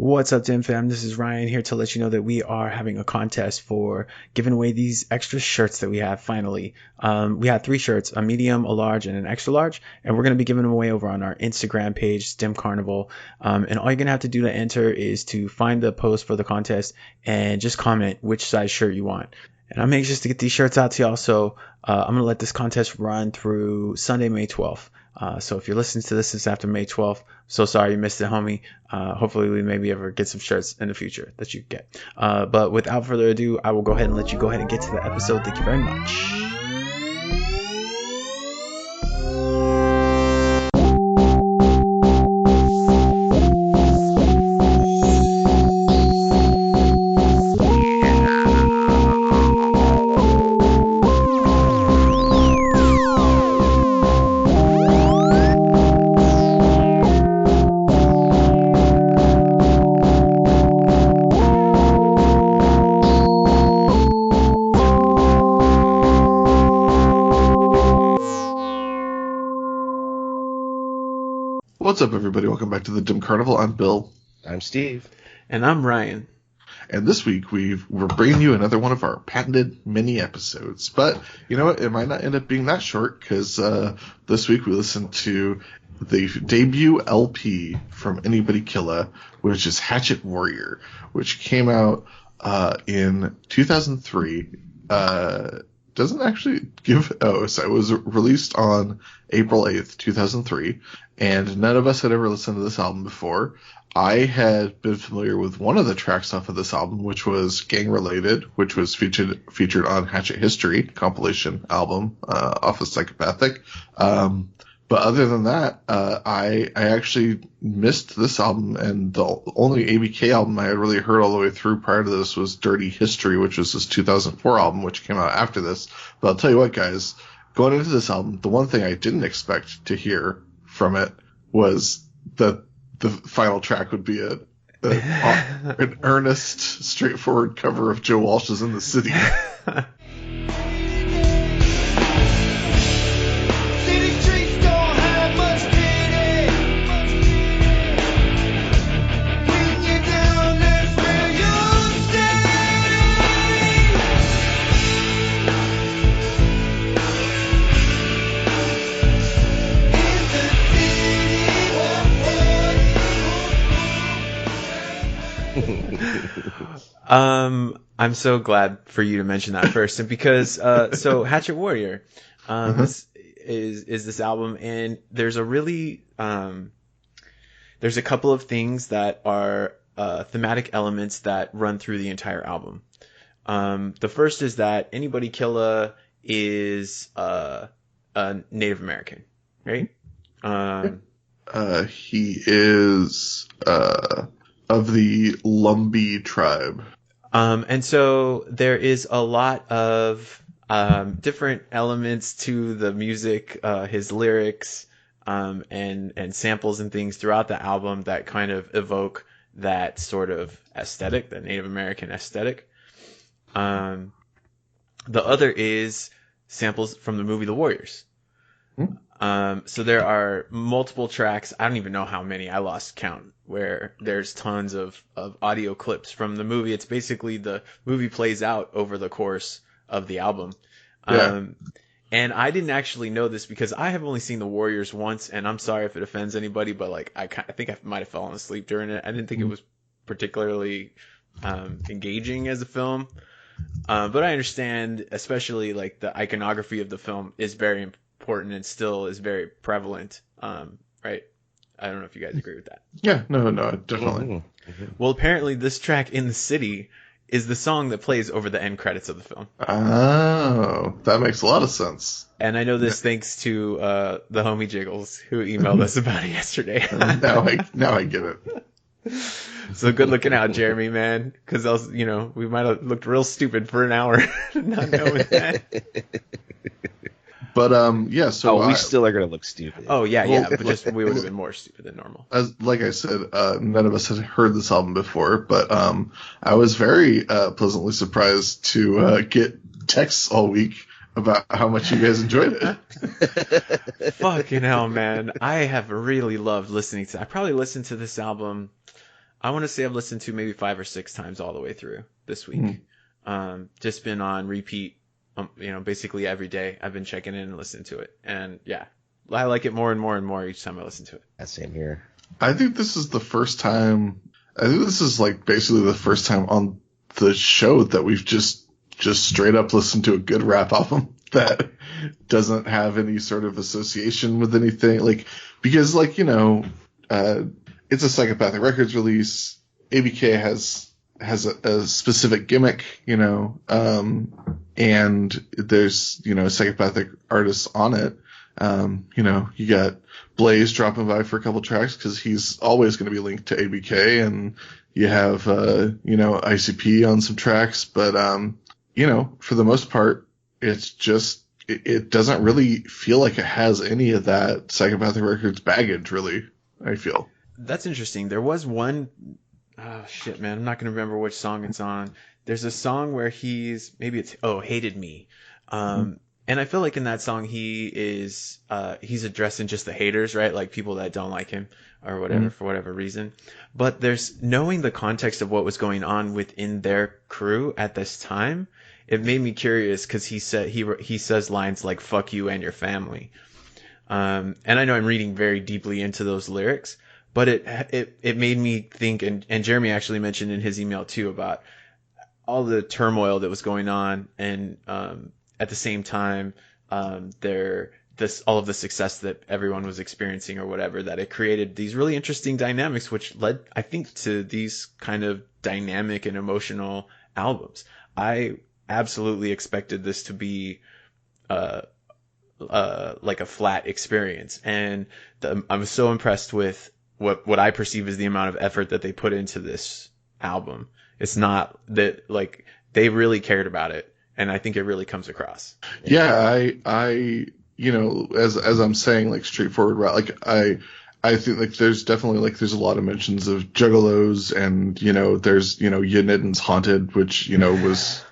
What's up, Dim Fam? This is Ryan here to let you know that we are having a contest for giving away these extra shirts that we have finally. We have 3 shirts, a medium, a large, and an extra large, and we're going to be giving them away over on our Instagram page, Dim Carnival. And all you're going to have to do to enter is to find the post for the contest and just comment which size shirt you want. And I'm anxious to get these shirts out to y'all, so I'm going to let this contest run through Sunday, May 12th. So if you're listening to this after May 12th, so sorry you missed it, homie. Hopefully we maybe ever get some shirts in the future that you get. But without further ado, I will go ahead and let you go ahead and get to the episode. Thank you very much. What's up, everybody? Welcome back to the Dim Carnival. I'm Bill. I'm Steve. And I'm Ryan. And this week we're bringing you another one of our patented mini episodes. But you know what? It might not end up being that short because this week we listened to the debut LP from Anybody Killa, which is Hatchet Warrior, which came out in 2003. Doesn't actually give so it was released on April 8th, 2003, and none of us had ever listened to this album before. I had been familiar with one of the tracks off of this album, which was Gang Related, which was featured on Hatchet History compilation album off of Psychopathic. But other than that, I actually missed this album, and the only ABK album I had really heard all the way through prior to this was Dirty History, which was his 2004 album, which came out after this. But I'll tell you what, guys, going into this album, the one thing I didn't expect to hear from it was that the final track would be an earnest, straightforward cover of Joe Walsh's In the City. I'm so glad for you to mention that first, and because so Hatchet Warrior is this album, and there's a really there's a couple of things that are thematic elements that run through the entire album. The first is that Anybody Killa is a Native American, right? He is of the Lumbee tribe. And so there is a lot of different elements to the music, his lyrics, and samples and things throughout the album that kind of evoke that sort of aesthetic, the Native American aesthetic. The other is samples from the movie The Warriors. So there are multiple tracks. I don't even know how many. I lost count. Where there's tons of audio clips from the movie. It's basically the movie plays out over the course of the album. Yeah. And I didn't actually know this because I have only seen The Warriors once, and I'm sorry if it offends anybody, but like I think I might have fallen asleep during it. I didn't think it was particularly engaging as a film. But I understand, especially like the iconography of the film is very important and still is very prevalent. Right? I don't know if you guys agree with that. Yeah, no, definitely. Well, apparently this track, In the City, is the song that plays over the end credits of the film. Oh, that makes a lot of sense. And I know this thanks to the homie Jiggles, who emailed us about it yesterday. now I get it. So good looking out, Jeremy, man. Because else, we might have looked real stupid for an hour not knowing that. But yeah, so we still are gonna look stupid. Oh yeah, but just we would have been more stupid than normal. Like I said, none of us had heard this album before, but I was very pleasantly surprised to get texts all week about how much you guys enjoyed it. Fucking hell, man! I have really loved listening to. I probably listened to this album I want to say I've listened to maybe 5 or 6 times all the way through this week. Just been on repeat, basically every day. I've been checking in and listening to it. And yeah, I like it more and more and more each time I listen to it. That same here. I think this is the first time. I think this is like basically the first time on the show that we've just straight up listened to a good rap album that doesn't have any sort of association with anything. Like, because like, it's a Psychopathic Records release. ABK has a specific gimmick, and there's, psychopathic artists on it. You got Blaze dropping by for a couple tracks because he's always going to be linked to ABK, and you have, ICP on some tracks, but, for the most part, it's just, it doesn't really feel like it has any of that Psychopathic Records baggage, really, I feel. That's interesting. There was one, oh shit, man, I'm not going to remember which song it's on. There's a song where Hated Me. And I feel like in that song he's addressing just the haters, right? Like people that don't like him or whatever, for whatever reason. But there's knowing the context of what was going on within their crew at this time. It made me curious because he says lines like "fuck you and your family," and I know I'm reading very deeply into those lyrics, but it made me think, and Jeremy actually mentioned in his email too about all the turmoil that was going on, and at the same time, all of the success that everyone was experiencing or whatever, that it created these really interesting dynamics, which led, I think, to these kind of dynamic and emotional albums. I absolutely expected this to be like a flat experience, and I'm so impressed with what I perceive as the amount of effort that they put into this album. It's not that, like, they really cared about it, and I think it really comes across. Yeah, I as I'm saying, like, straightforward route, like I think like there's definitely like there's a lot of mentions of juggalos, and there's Yunitten's Haunted, which was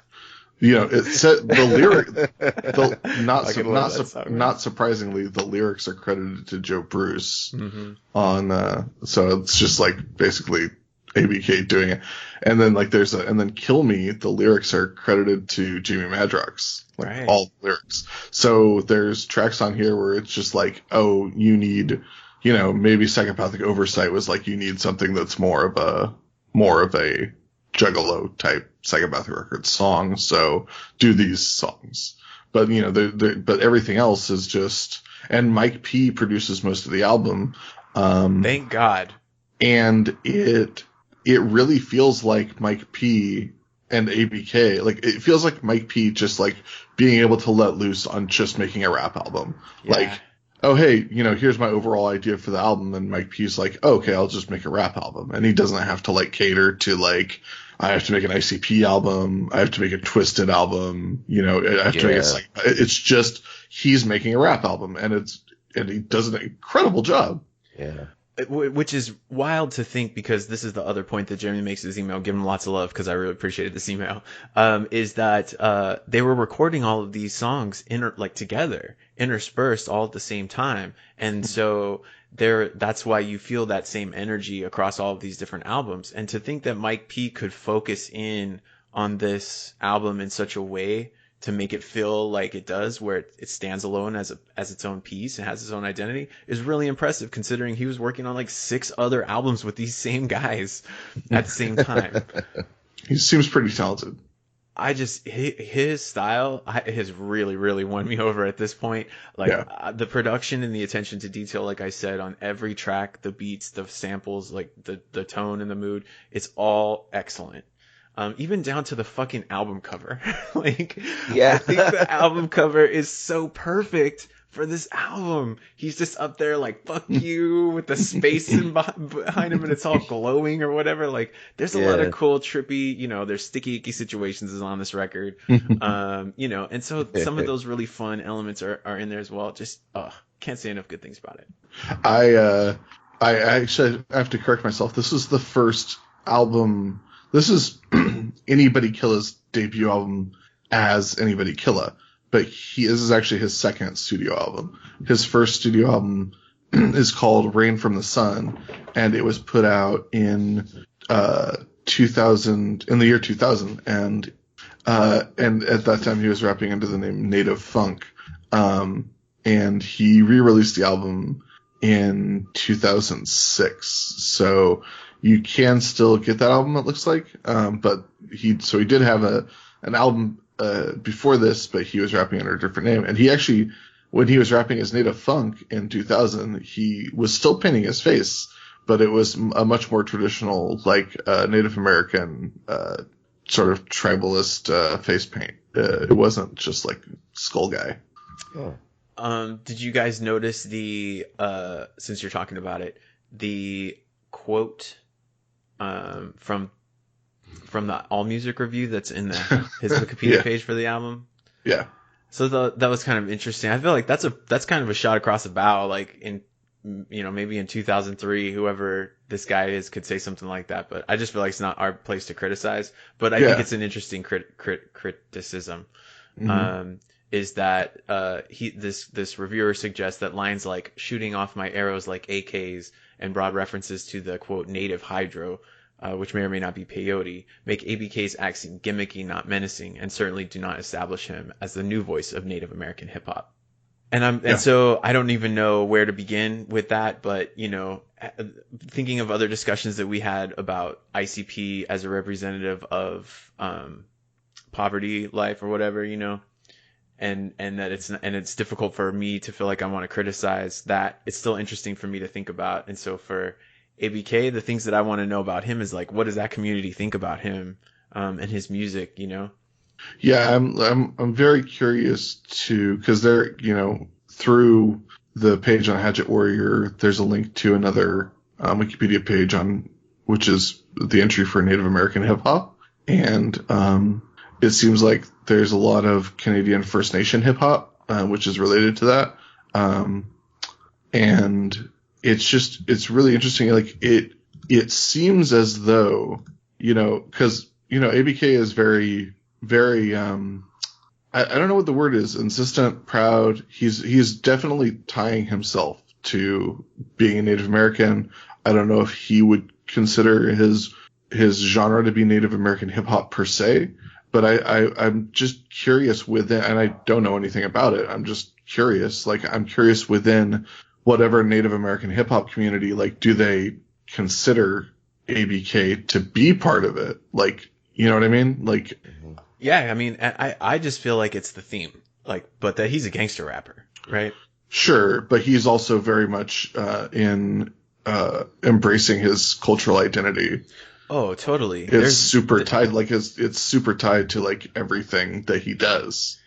it said the lyric not surprisingly, the lyrics are credited to Joe Bruce on so it's just like basically ABK doing it. And then like and then Kill Me, the lyrics are credited to Jamie Madrox, like right. All the lyrics. So there's tracks on here where it's just like, oh, you need, maybe Psychopathic Oversight was like, you need something that's more of a Juggalo type Psychopathic Records song. So do these songs. But, but everything else is just, and Mike P produces most of the album. Thank God. And it really feels like Mike P and ABK, like it feels like Mike P just like being able to let loose on just making a rap album. Yeah. Like, oh, hey, here's my overall idea for the album. And Mike P's like, oh, okay, I'll just make a rap album. And he doesn't have to like cater to like, I have to make an ICP album. I have to make a Twisted album. I have to make it's just, he's making a rap album, and he does an incredible job. Yeah. Which is wild to think, because this is the other point that Jeremy makes in his email. Give him lots of love, because I really appreciated this email. Is that they were recording all of these songs together, interspersed all at the same time, and so that's why you feel that same energy across all of these different albums. And to think that Mike P could focus in on this album in such a way to make it feel like it does, where it stands alone as its own piece and has its own identity, is really impressive, considering he was working on like 6 other albums with these same guys at the same time. He seems pretty talented. His style has really, really won me over at this point. Like, the production and the attention to detail, like I said, on every track, the beats, the samples, like the tone and the mood, it's all excellent. Even down to the fucking album cover. I think the album cover is so perfect for this album. He's just up there like, fuck you, with the space behind him, and it's all glowing or whatever. Like, there's a lot of cool, trippy, there's Sticky Icky Situations is on this record. And so some of those really fun elements are in there as well. Just, can't say enough good things about it. I actually have to correct myself. This is the first album. This is Anybody Killa's debut album as Anybody Killa, but this is actually his second studio album. His first studio album is called Rain from the Sun, and it was put out in 2000 in the year 2000, and at that time he was rapping under the name Native Funk, and he re-released the album in 2006. So you can still get that album, it looks like, but he did have an album before this, but he was rapping under a different name, and he actually, when he was rapping as Native Funk in 2000, he was still painting his face, but it was a much more traditional, like, Native American, sort of tribalist, face paint. It wasn't just like Skull Guy. Oh. Did you guys notice since you're talking about it, the quote, from the All Music review that's in his Wikipedia page for the album? Yeah. So that was kind of interesting. I feel like that's kind of a shot across the bow. Like in, maybe in 2003, whoever this guy is could say something like that. But I just feel like it's not our place to criticize. But I think it's an interesting criticism. Mm-hmm. Is that this reviewer suggests that lines like "shooting off my arrows like AKs" and broad references to the quote native hydro, which may or may not be peyote, make ABK's act seem gimmicky, not menacing, and certainly do not establish him as the new voice of Native American hip hop. And so I don't even know where to begin with that, but thinking of other discussions that we had about ICP as a representative of poverty life or whatever, and that it's difficult for me to feel like I want to criticize that. It's still interesting for me to think about. And so for ABK, the things that I want to know about him is like, what does that community think about him, and his music, Yeah, I'm very curious because there, through the page on Hatchet Warrior, there's a link to another Wikipedia page which is the entry for Native American hip hop, and it seems like there's a lot of Canadian First Nation hip hop, which is related to that, and it's really interesting. Like it seems as though, because ABK is very, very, I don't know what the word is, insistent, proud. He's definitely tying himself to being a Native American. I don't know if he would consider his genre to be Native American hip hop per se, but I'm just curious within, and I don't know anything about it. I'm just curious. Like, I'm curious within whatever Native American hip hop community, like, do they consider ABK to be part of it? Like, you know what I mean? Like, yeah, I mean, I just feel like it's the theme, like, but that he's a gangster rapper, right? Sure, but he's also very much in embracing his cultural identity. Oh, totally. It's super tied, like it's super tied to like everything that he does.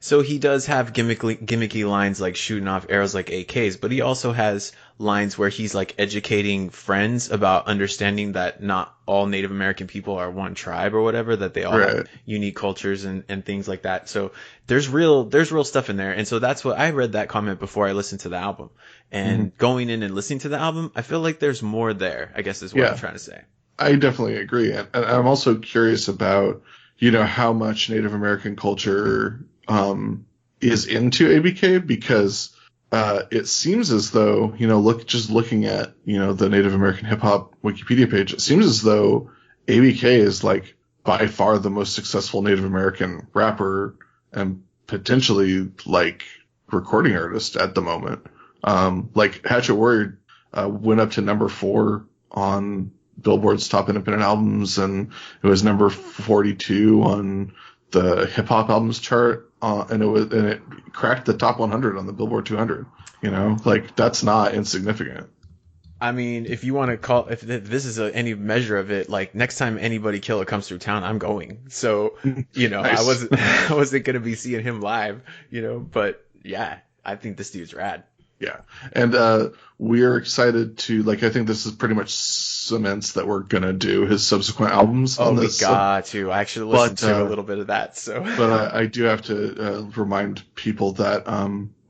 So he does have gimmicky lines like shooting off arrows like AKs, but he also has lines where he's like educating friends about understanding that not all Native American people are one tribe or whatever, that they all have unique cultures and things like that. So there's real stuff in there. And so that's what I read that comment before I listened to the album. And going in and listening to the album, I feel like there's more there, I guess is what I'm trying to say. I definitely agree. And I'm also curious about, how much Native American culture is into ABK, because it seems as though, looking at, the Native American hip hop Wikipedia page, it seems as though ABK is like by far the most successful Native American rapper and potentially like recording artist at the moment. Like Hatchet Warrior went up to number 4 on Billboard's top independent albums, and it was number 42 on the hip hop albums chart, and it cracked the top 100 on the Billboard 200. Like, that's not insignificant. I mean, if you want to call, if this is any measure of it, like next time Anybody Killa comes through town, I'm going. So, nice. I wasn't going to be seeing him live, but yeah, I think this dude's rad. Yeah. And we're excited to, like, I think this is pretty much cements that we're going to do his subsequent albums. Oh, we got to. I actually listened to a little bit of that. So, but I do have to remind people that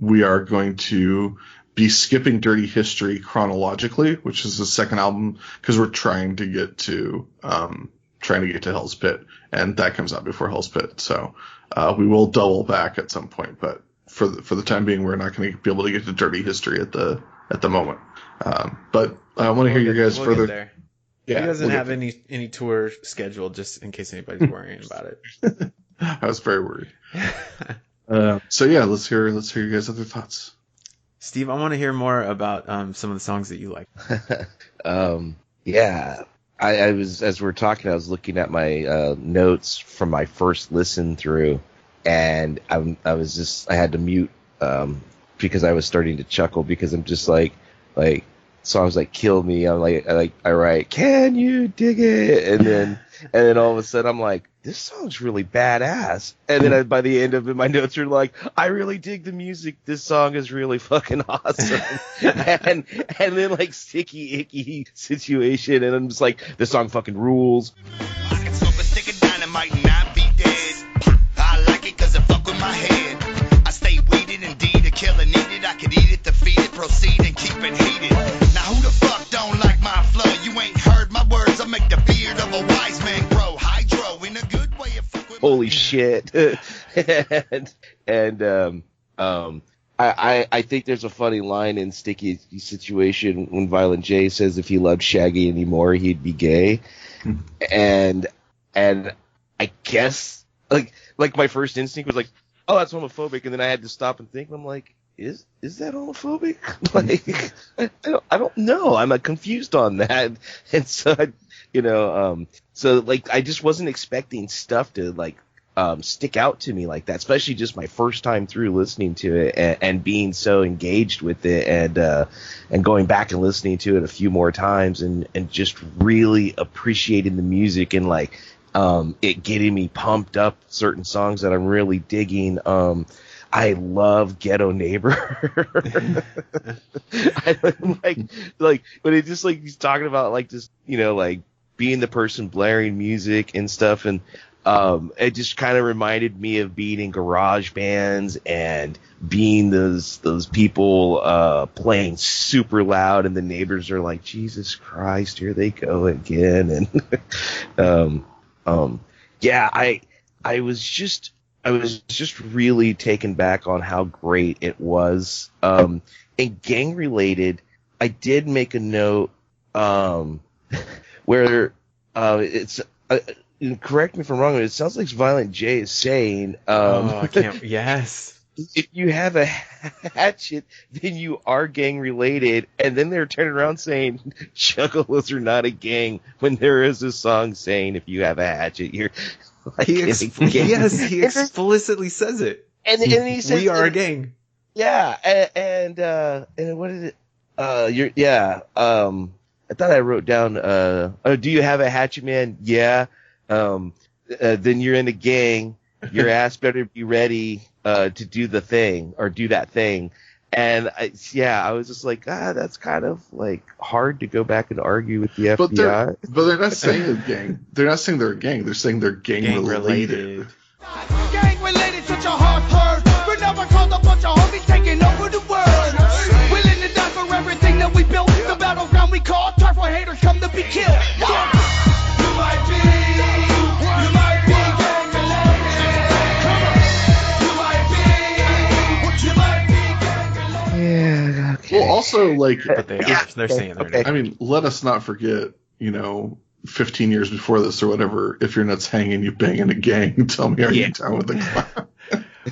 we are going to be skipping Dirty History chronologically, which is the second album, because we're trying to get to Hell's Pit, and that comes out before Hell's Pit. So we will double back at some point, but for the time being, we're not going to be able to get to Dirty History at the moment. But I want to hear you guys further. He doesn't we'll have any tour scheduled, just in case anybody's worrying about it. I was very worried. So yeah, let's hear you guys' other thoughts. Steve, I want to hear more about some of the songs that you like. Yeah, I was, as we're talking, I was looking at my notes from my first listen through, and I had to mute because I was starting to chuckle because I'm just like songs like "Kill Me." I'm I write, "Can you dig it?" And then all of a sudden I'm like, this song's really badass. And then by the end of it, my notes are like, I really dig the music. This song is really fucking awesome. and then like Sticky Icky Situation, and I'm just like, this song fucking rules. I can smoke a stick of dynamite and not be dead. I like it cause it fuck with my head. I stay weeded, indeed, a killer needed. I could eat it, defeat it, proceed and keep it heated. Now who the fuck don't like my flow? You ain't heard my words, I make the beard of a wise man grow. Hydro in a good way of fuck with Holy shit. I think there's a funny line in Sticky Situation when Violent J says if he loved Shaggy anymore, he'd be gay. And I guess like my first instinct was like, oh, that's homophobic, and then I had to stop and think, and I'm like, is that homophobic? Like, I don't know. I'm confused on that. And so so like I just wasn't expecting stuff to like stick out to me like that, especially just my first time through listening to it and being so engaged with it and going back and listening to it a few more times and just really appreciating the music and like it getting me pumped up. Certain songs that I'm really digging. I love Ghetto Neighbor. I like when it just like he's talking about like just like being the person blaring music and stuff, and it just kind of reminded me of being in garage bands and being those people playing super loud, and the neighbors are like, Jesus Christ, here they go again. And yeah, I was just really taken back on how great it was. And gang related, I did make a note where it's correct me if I'm wrong, but it sounds like Violent J is saying, I can't. Yes. If you have a hatchet, then you are gang related. And then they're turning around saying Juggalos are not a gang when there is a song saying if you have a hatchet, you're like He explicitly says it. And he says we are a gang. Yeah, and what is it? I thought I wrote down. Do you have a hatchet, man? Yeah. Then you're in a gang. Your ass better be ready to do the thing or do that thing. And I was just like, that's kind of like hard to go back and argue with the FBI. But they're not saying a gang. They're not saying they're a gang. They're saying they're gang related. gang related, such a hard herd. We're never called a bunch of homies taking over the world. Willing to die for everything that we built. The battleground we call turf where haters come to be killed. You might be gang related. You might be gang related. Yeah. Okay. Well, also like, But they're saying their name. I mean, let us not forget, 15 years before this or whatever, if your nuts hanging, you bang in a gang. Tell me, are you down with the clown?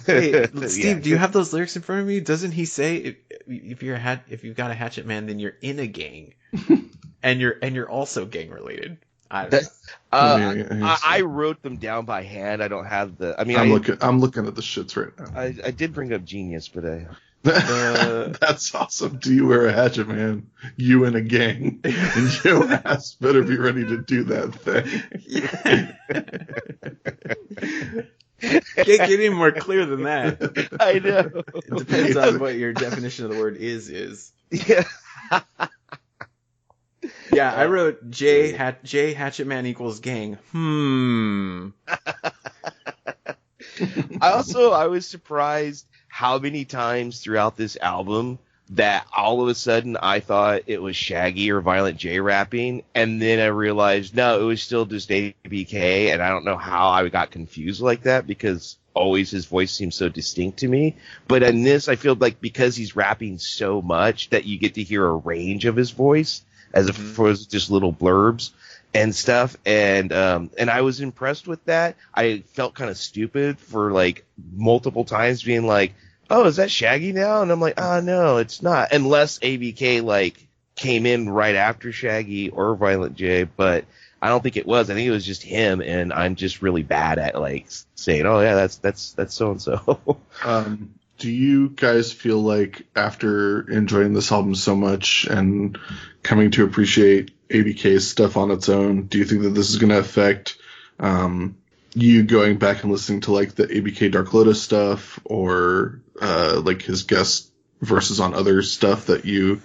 Hey, Steve, do you have those lyrics in front of me? Doesn't he say if you've got a hatchet, man, then you're in a gang, and you're also gang related? I wrote them down by hand. I don't have the. I mean, I'm looking at the shits right now. I did bring up Genius, but that's awesome. Do you wear a hatchet, man? You in a gang, and your ass better be ready to do that thing. Can't get any more clear than that. I know. It depends on what your definition of the word is. Yeah. Yeah, I wrote J hatchet man equals gang. I was surprised how many times throughout this album that all of a sudden I thought it was Shaggy or Violent J rapping, and then I realized no, it was still just ABK, and I don't know how I got confused like that because always his voice seems so distinct to me. But in this, I feel like because he's rapping so much that you get to hear a range of his voice as opposed to just little blurbs. and stuff, and I was impressed with that. I felt kind of stupid for like multiple times being like, oh, is that Shaggy now? And I'm like, oh no, it's not, unless ABK like came in right after Shaggy or Violent J, but I don't think it was. I think it was just him, and I'm just really bad at like saying, oh yeah, that's so and so. Do you guys feel like after enjoying this album so much and coming to appreciate ABK's stuff on its own, do you think that this is going to affect you going back and listening to like the ABK Dark Lotus stuff, or like his guest verses on other stuff that you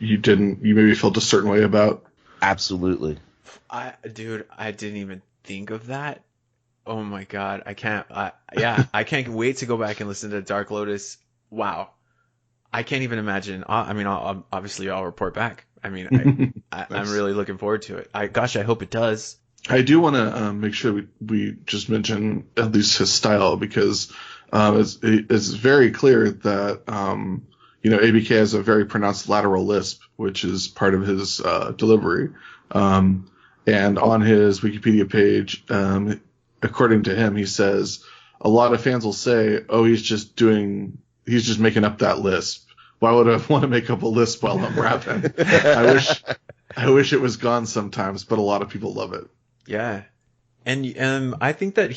maybe felt a certain way about? Absolutely. I didn't even think of that. Oh my god, I can't. I can't wait to go back and listen to Dark Lotus. Wow, I can't even imagine. Obviously I'll report back. I mean, I'm really looking forward to it. I hope it does. I do want to make sure we just mention at least his style, because it's very clear that ABK has a very pronounced lateral lisp, which is part of his delivery. And on his Wikipedia page, according to him, he says a lot of fans will say, "Oh, he's just making up that lisp. Why would I want to make up a lisp while I'm rapping?" I wish it was gone sometimes, but a lot of people love it. Yeah, and I think that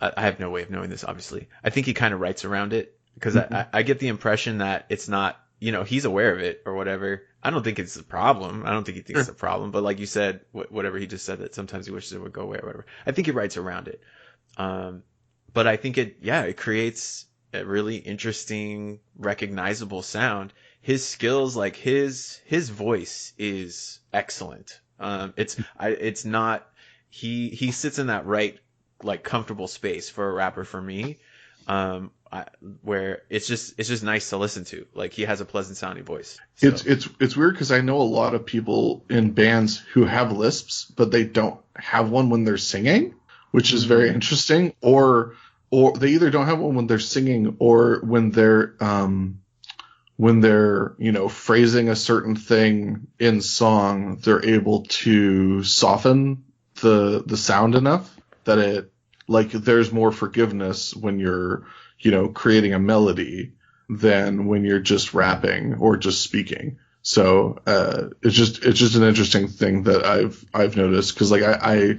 I have no way of knowing this. Obviously, I think he kind of writes around it, because I get the impression that it's not, he's aware of it or whatever. I don't think it's a problem. I don't think he thinks it's a problem. But like you said, whatever he just said, that sometimes he wishes it would go away or whatever. I think he writes around it. But I think it creates a really interesting, recognizable sound. His skills, like his voice is excellent. It's not, he sits in that right, like, comfortable space for a rapper for me. Where it's just nice to listen to. Like, he has a pleasant sounding voice. So. It's weird, because I know a lot of people in bands who have lisps, but they don't have one when they're singing, which is very interesting. Or they either don't have one when they're singing, or when they're phrasing a certain thing in song, they're able to soften the sound enough that it, like, there's more forgiveness when you're creating a melody than when you're just rapping or just speaking. So it's just an interesting thing that I've noticed, because like I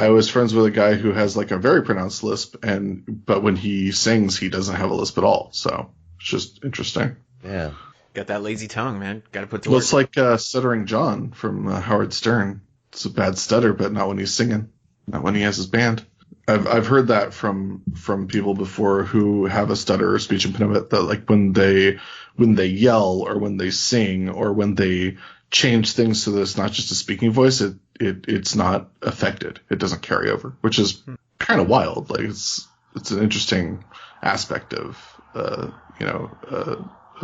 was friends with a guy who has like a very pronounced lisp, but when he sings he doesn't have a lisp at all. So it's just interesting. Yeah, got that lazy tongue, man. Got to put to work. It's like Stuttering John from Howard Stern. It's a bad stutter, but not when he's singing, not when he has his band. I've heard that from people before who have a stutter or speech impediment, that like when they yell or when they sing or when they change things so that it's not just a speaking voice, it's not affected. It doesn't carry over, which is kind of wild. Like it's an interesting aspect of a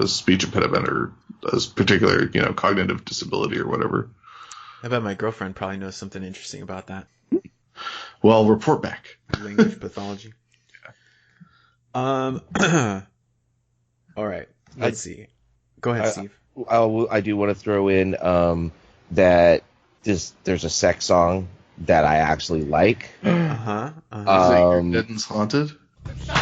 speech impediment or a particular cognitive disability or whatever. I bet my girlfriend probably knows something interesting about that. Well, report back. Language pathology. All right. Let's see. Go ahead, Steve. I do want to throw in that there's a sex song that I actually like. Is Deaden's Haunted?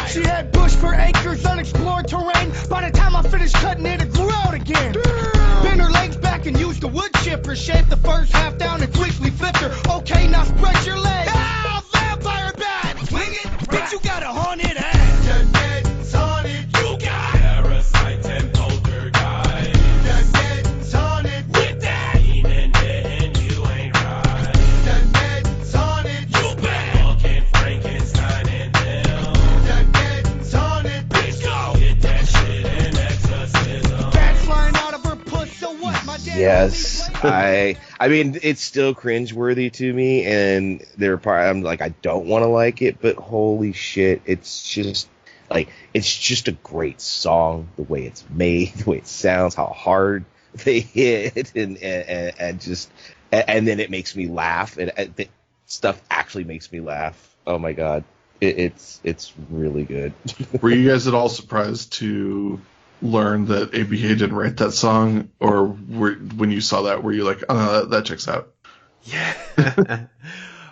She had bush for acres, unexplored terrain. By the time I finished cutting it, it grew out again. Bent her legs back and used the wood chipper. Shaved the first half down and quickly flipped her. Okay, now spread your legs. Ah, vampire bat! Swing it, bitch, you got a haunted ass. Your neck's haunted, you got parasite and poltergeist. Your neck's haunted with that. And you ain't right. Your neck's haunted, you bet. Fucking Frankenstein and them. Your neck's haunted, bitch, go get that shit in exorcism. Bats flying out of her puss, so what? My dad. Yes. I mean, it's still cringeworthy to me, and I'm like, I don't want to like it, but holy shit, it's just a great song. The way it's made, the way it sounds, how hard they hit, and then it makes me laugh, and the stuff actually makes me laugh. Oh my god, it's really good. Were you guys at all surprised to learn that ABK didn't write that song, or when you saw that, were you like, oh no, that checks out? Yeah.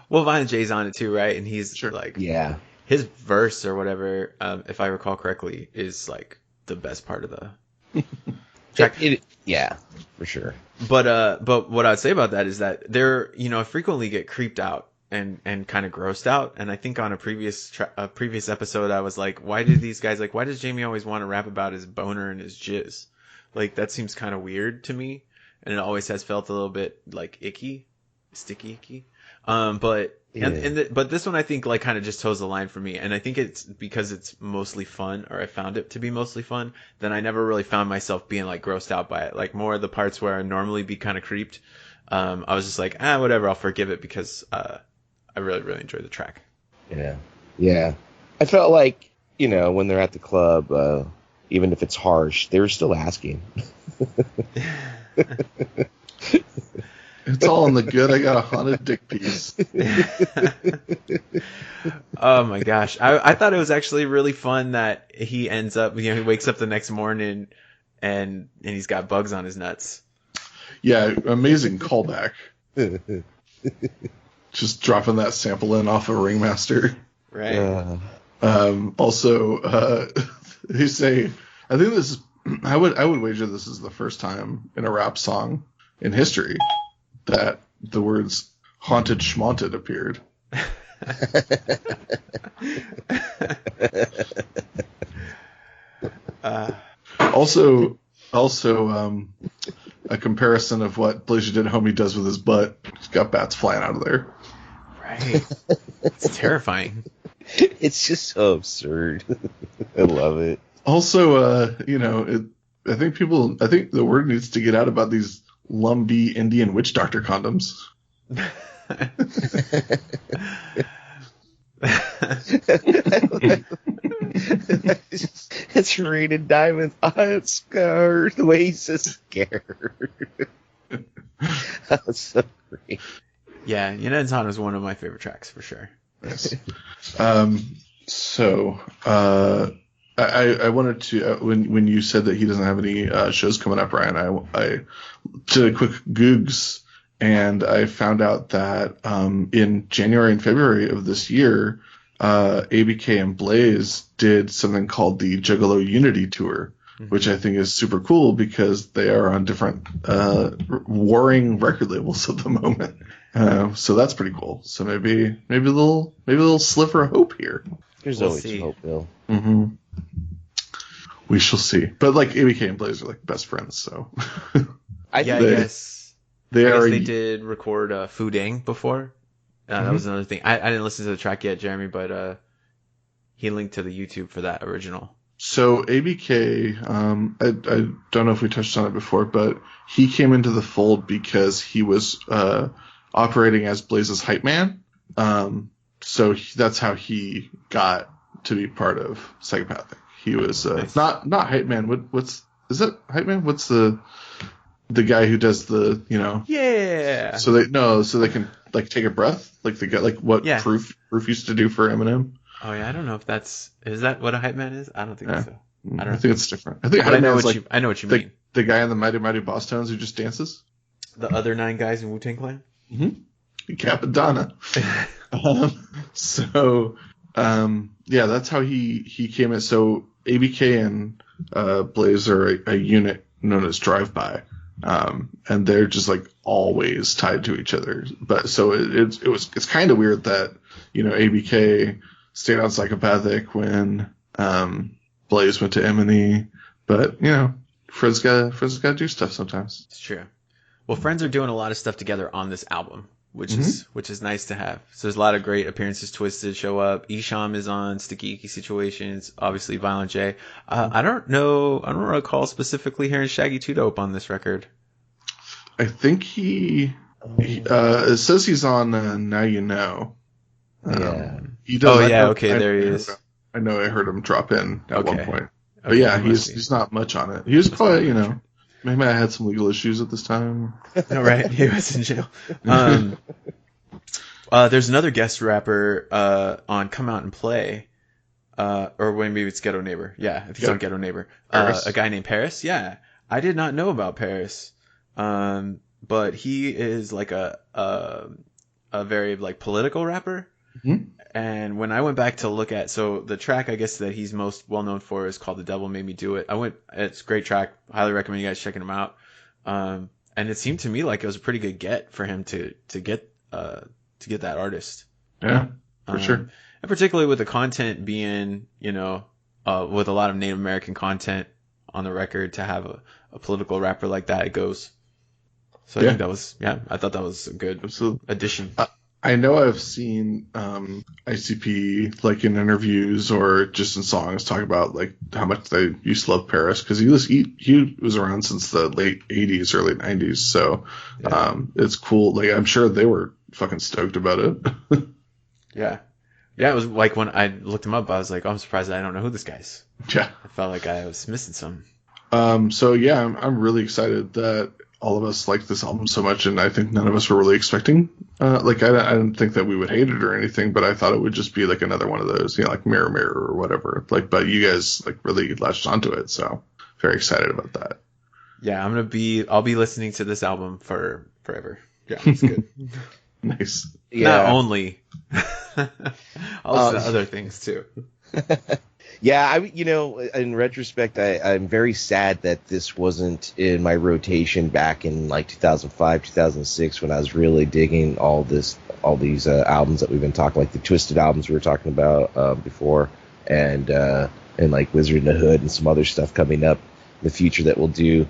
Well, Violent J's on it too, right? And he's Sure. like, Yeah. his verse or whatever, if I recall correctly, is like the best part of the track. Yeah, for sure. But what I'd say about that is that they're, I frequently get creeped out and kind of grossed out. And I think on a previous episode, I was like, why does Jamie always want to rap about his boner and his jizz? Like, that seems kind of weird to me. And it always has felt a little bit like sticky icky. But this one I think like kind of just toes the line for me, and I think it's because it's mostly fun, or I found it to be mostly fun. Then I never really found myself being like grossed out by it. Like more of the parts where I normally be kind of creeped, I was just like, whatever, I'll forgive it because I really really enjoyed the track. Yeah. I felt like when they're at the club, even if it's harsh, they're still asking. It's all in the good. I got a haunted dick piece. Oh my gosh. I thought it was actually really fun that he ends up, he wakes up the next morning and he's got bugs on his nuts. Yeah, amazing callback. Just dropping that sample in off of Ringmaster. Right. Also, they say, I think this is, I would wager this is the first time in a rap song in history that the words haunted schmaunted appeared. Also, a comparison of what Blazer Did Homie does with his butt. He's got bats flying out of there. Right. It's terrifying. It's just so absurd. I love it. Also, I think the word needs to get out about these Lumbee Indian witch doctor condoms. It's rated diamonds. I'm scared. The way he's so scared. That was so great. Yeah, Yunen's is one of my favorite tracks for sure. Yes. I wanted to when you said that he doesn't have any shows coming up, Ryan, I did a quick Googs and I found out that in January and February of this year, ABK and Blaze did something called the Juggalo Unity Tour, which I think is super cool because they are on different warring record labels at the moment. So that's pretty cool. So maybe a little sliver of hope here. There's We'll always see. hope, Bill. Mm-hmm. We shall see. But like ABK and Blaze are like best friends, so I guess they did record Fudang before. That was another thing. I didn't listen to the track yet, Jeremy, but he linked to the YouTube for that original. So ABK, I don't know if we touched on it before, but he came into the fold because he was operating as Blaze's hype man. So that's how he got to be part of Psychopathic. He was Nice. not hype man. Is it hype man? What's the guy who does the Yeah. So they can like take a breath, like the guy, like what Yeah. Proof used to do for Eminem. Oh yeah, I don't know if is that what a hype man is? I don't think so. I don't think it's different. I think But I hype know man's what like I know what you mean. the guy in the Mighty Mighty Boss Tones who just dances. The other 9 guys in Wu-Tang Clan? Capadonna. Yeah, that's how he came in. So ABK and Blaze are a unit known as Drive By, and they're just like always tied to each other. But so it's kind of weird that ABK stayed on Psychopathic when Blaze went to M&E, but friends gotta do stuff sometimes. It's true. Well, Friends are doing a lot of stuff together on this album, which is nice to have. So there's a lot of great appearances. Twisted show up. Isham is on Sticky Icky Situations. Obviously, Violent J. I don't recall specifically hearing Shaggy 2 Dope on this record. I think it says he's on Now You Know. Yeah. He does. Okay, there he is. I know I heard him drop in at one point. But Okay, yeah, he's not much on it. He was probably, maybe I had some legal issues at this time. All right, he was in jail. There's another guest rapper on Come Out and Play. or maybe it's Ghetto Neighbor. Yeah, I think it's on Ghetto Neighbor. Paris. A guy named Paris. Yeah, I did not know about Paris. But he is like a very like political rapper. Mm-hmm. And when I went back to look at, so the track I guess that he's most well known for is called "The Devil Made Me Do It." It's a great track. Highly recommend you guys checking him out. And it seemed to me like it was a pretty good get for him to get that artist. Yeah, for sure. And particularly with the content being, with a lot of Native American content on the record, to have a political rapper like that, it goes. So I think I thought that was a good addition. I know I've seen ICP like in interviews or just in songs talk about like how much they used to love Paris, because he was around since the late 80s, early 90s. So it's cool. Like I'm sure they were fucking stoked about it. Yeah, it was like when I looked him up, I was like, oh, I'm surprised I don't know who this guy is. Yeah, I felt like I was missing something. So yeah, I'm really excited that all of us like this album so much, and I think none of us were really expecting. I didn't think that we would hate it or anything, but I thought it would just be like another one of those, like Mirror Mirror or whatever. Like, but you guys like really latched onto it, so very excited about that. Yeah, I'll be listening to this album for forever. Yeah, it's good. Nice. Yeah. Not only, also other things too. Yeah, in retrospect, I'm very sad that this wasn't in my rotation back in like 2005, 2006, when I was really digging all these albums that we've been talking, like the Twisted albums we were talking about before, and like Wizard in the Hood and some other stuff coming up in the future that we'll do.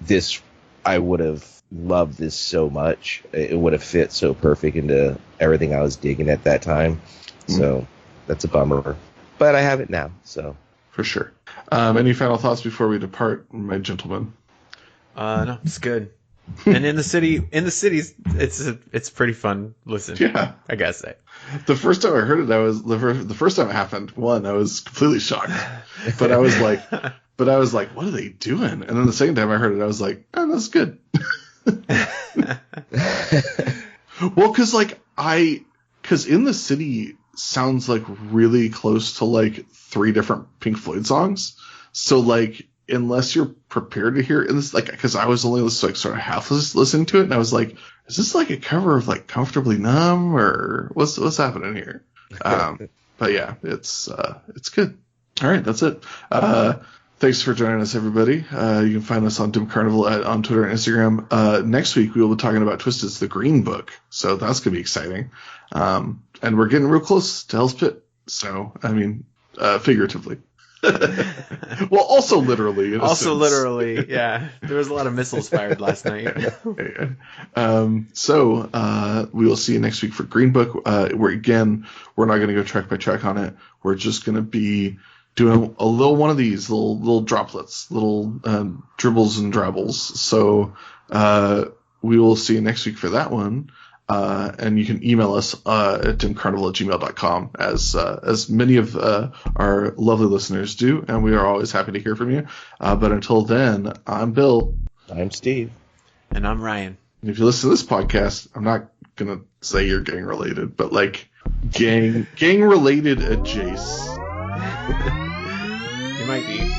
This, I would have loved this so much. It would have fit so perfect into everything I was digging at that time. So that's a bummer. But I have it now, so. For sure. Any final thoughts before we depart, my gentlemen? No, it's good. And in the cities, it's pretty fun listen. Yeah, I gotta say. The first time I heard it, the first time it happened, I was completely shocked. But I was like, what are they doing? And then the second time I heard it, I was like, oh, that's good. Well, because In the City sounds like really close to like 3 different Pink Floyd songs. So like, unless you're prepared to hear it in this, like, because I was only sort of half listening to it, and I was like, is this like a cover of like Comfortably Numb, or what's happening here? But yeah, it's good. All right, that's it. Thanks for joining us, everybody. You can find us on Dim Carnival on Twitter and Instagram. Next week, we will be talking about Twisted's The Green Book, so that's going to be exciting. And we're getting real close to Hell's Pit, so, I mean, figuratively. Well, also literally. Literally, yeah. There was a lot of missiles fired last night. So we will see you next week for Green Book, where, again, we're not going to go track by track on it. We're just going to be doing a little one of these little droplets, little dribbles and drabbles. So we will see you next week for that one. And you can email us at dimcarnival@gmail.com, as many of our lovely listeners do, and we are always happy to hear from you. But until then, I'm Bill. I'm Steve. And I'm Ryan. And if you listen to this podcast, I'm not going to say you're gang related, but like gang related adjacent. You might be.